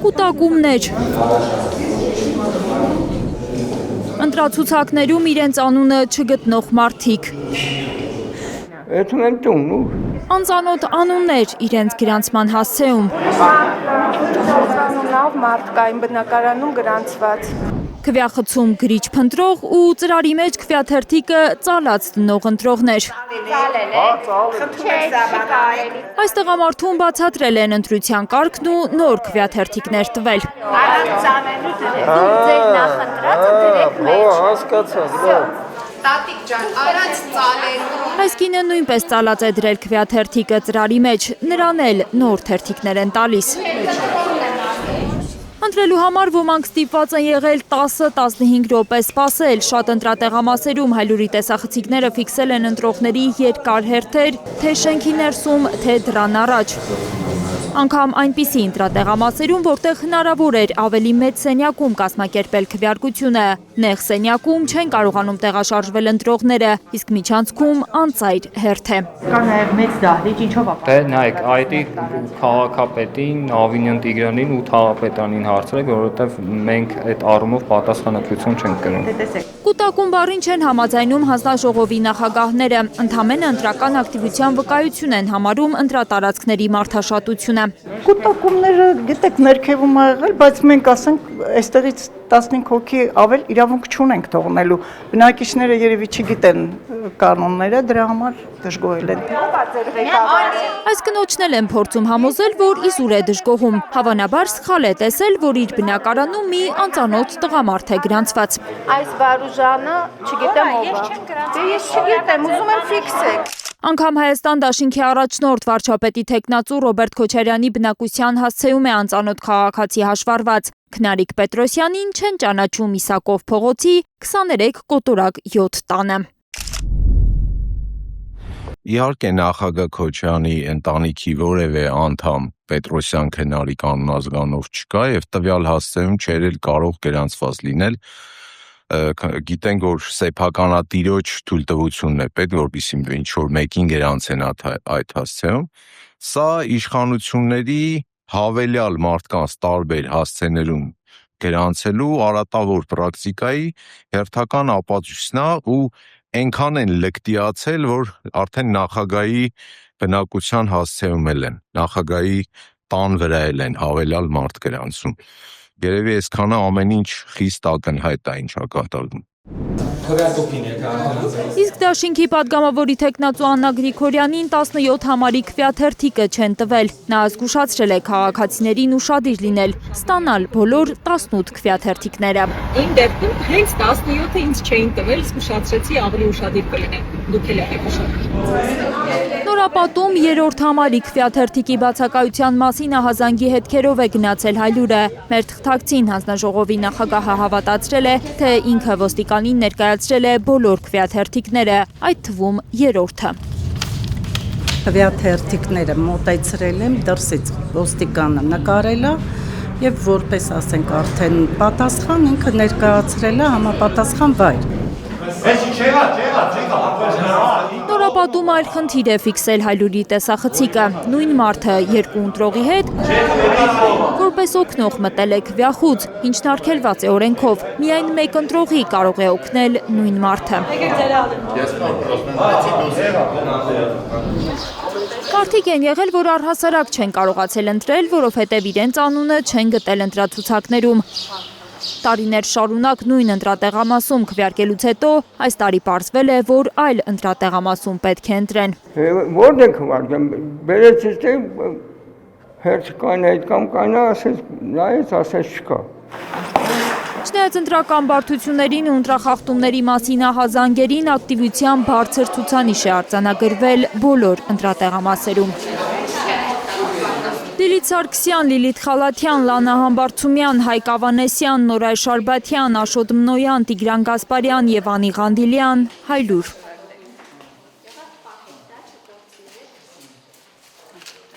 Կուտակումներ ընտրացուցակներում իրենց անունը չգտնող մարդիկ անծանոթ անուններ իրենց գրանցման հասցեում մարդկային բնակարանում գրանցված քվյախցում գրիչ փնտրող ու ծրարի մեջ քվյաթերթիկը ծալած դնող ընտրողներ Այս տղամարդուն բացատրել են ընտրության կարգն ու նոր քվյաթերթիկներ տվել Տատիկ ջան, արած ծալելու Այս կինը նույնպես ծալած է դրել քվյաթերթիկը ծրարի մեջ, նրան էլ նոր թերթիկներ են տալիս Ընտրելու համար ոմանք ստիպված են եղել 10-15 րոպե սպասել, շատ ընտրատեղամասերում հայլուրի տեսախցիկները ֆիքսել են ընտրողների երկար հերթեր, թե շենքի ներսում, թե դրան առաջ Անգամ այնպիսի ընտրատեղամասերում, որտեղ հնարավոր էր ավելի մեծ սենյակում կազմակերպել քվեարկությունը, նեղ սենյակում չեն կարողանում տեղաշարժվել ընտրողները, իսկ միջանցքում անծայր հերթ է։ Կա նաև մեծ դահլիճ, ինչով Դե նայեք, այդ քաղաքապետին, Ավինյան Տիգրանին ու թաղապետանին հարցրեք, որովհետև մենք այդ առումով պատասխանատվություն չենք կրում։ Կուտակում բառին չեն համաձայնում հանձնաժողովի նախագահները, ընդամենը ընտրական ակտիվության վկայություն են համարում ընտրատարածքների մարդաշատությունը։ Կուտակումները գիտեք ներքևում ա եղել, բայց մենք ասենք այստեղից 15 հոգի ավել իրավունք չունենք թողնելու։ Բնակիչները երևի չգիտեն կանոնները, դրա համար դժգոհել են։ Այս կնոջն էլ են փորձում համոզել, որ իզուր է դժգոհում։ Հավանաբար սխալ է տեսել, որ իր բնակարանում մի անծանոթ տղամարդ է գրանցված։ Այս Վարուժանը, չգիտեմ ով է։ Ես չգիտեմ, ուզում եմ ֆիքսեք։ Անգամ Հայաստան դաշինքի առաջնորդ վարչապետի թեկնածու Ռոբերտ Քոչարյանի բնակության հասցեում է անծանոթ քաղաքացի հաշվառված։ Քնարիկ Պետրոսյանին չեն ճանաչում Իսակով փողոցի 23 կոտորակ 7 տանը։ Իհարկե նախագահ Քոչարյանի ընտանիքի որևէ անդամ Պետրոսյան Քնարիկ անունազգանով չկա եւ տվյալ հասցեում չէր էլ կարող գրանցված լինել գիտենք որ սեփականատիրոջ թույլտվությունն է պետք որպեսզի ինչ որ մեկին գրանցեն այդ հասցեում սա իշխանությունների հավելյալ մարդկանց տարբեր հասցեներում գրանցելու արատավոր պրակտիկայի հերթական ապացույցն է ու այնքան են լկտիացել որ արդեն նախագահի բնակության հասցեում են նախագահի տան վրա են հավելյալ մարդ գրանցում Երևի այսքանը ամեն ինչ խիստ ակնհայտ է ինչ կատարվում Իսկ դաշինքի падգամավորի թեկնածու Աննա Գրիգորյանին 17 համարի քվյաթերթիկը չեն տվել։ Նա զգուշացրել է քաղաքացիներին ուշադիր լինել, ստանալ բոլոր 18 քվյաթերթիկները։ Իմ դեպքում հենց 17-ը ինձ չէին տվել, զգուշացրեցի ավելի ուշադիր կլինեմ։ Դուք էլ եք ուշադիր։ Նորապատում երրորդ համարի քվյաթերթիկի բացակայության մասին ահազանգի հետքերով է գնացել հայլուրը։ Մեր թղթակցին հանձնաժողովի նախագահը հավատացրել է, թե ինքը ոստիկանին ներկայացրել է բոլոր քվյաթերթիկները, այդ թվում երրորդը։ Քվյաթերթիկները մոտեցրել եմ դրսից ոստիկանը նկարել է եւ որպես ասենք արդեն պատասխան ինքը ներկայացրել է համապատասխան վայր։ Նորապատում այլ խնդիր է ֆիքսել հայլուրի տեսախցիկը, նույն մարդը երկու ընտրողի հետ, որպես օգնող մտել է քվյախուց, ինչն արգելված է օրենքով, միայն մեկ ընտրողի կարող է օգնել նույն մարդը։ Մարդիկ են եղել, որ առհասարակ չեն կարողացել ընտրել, որովհետև իրենց անունը չեն գտել ընտրացուցակներում։ Տարիներ շարունակ նույն ընտրատեղամասում քվեարկելուց հետո այս տարի պարզվել է, որ այլ ընտրատեղամասում պետք է ընտրեն։ Որն եք վարկեմ, բերեցից թե հերթ կայնա, այդ կամ կայնա, ասես, նայեց, ասես չկա։ Չնայած ընտրական բարդություններին ու ընտրախախտումների մասին ահազանգերին ակտիվության բարձր ցուցանիշ է արձանագրվել բոլոր ընտրատեղամասերում։ Լիլիթ Սարգսյան, Լիլիթ Խալաթյան, Լանա Համբարձումյան, Հայկ Ավանեսյան, Նորայր Շարբաթյան, Աշոտ Մնոյան, Տիգրան Գասպարյան և Անի Ղանդիլյան, Հայլուր։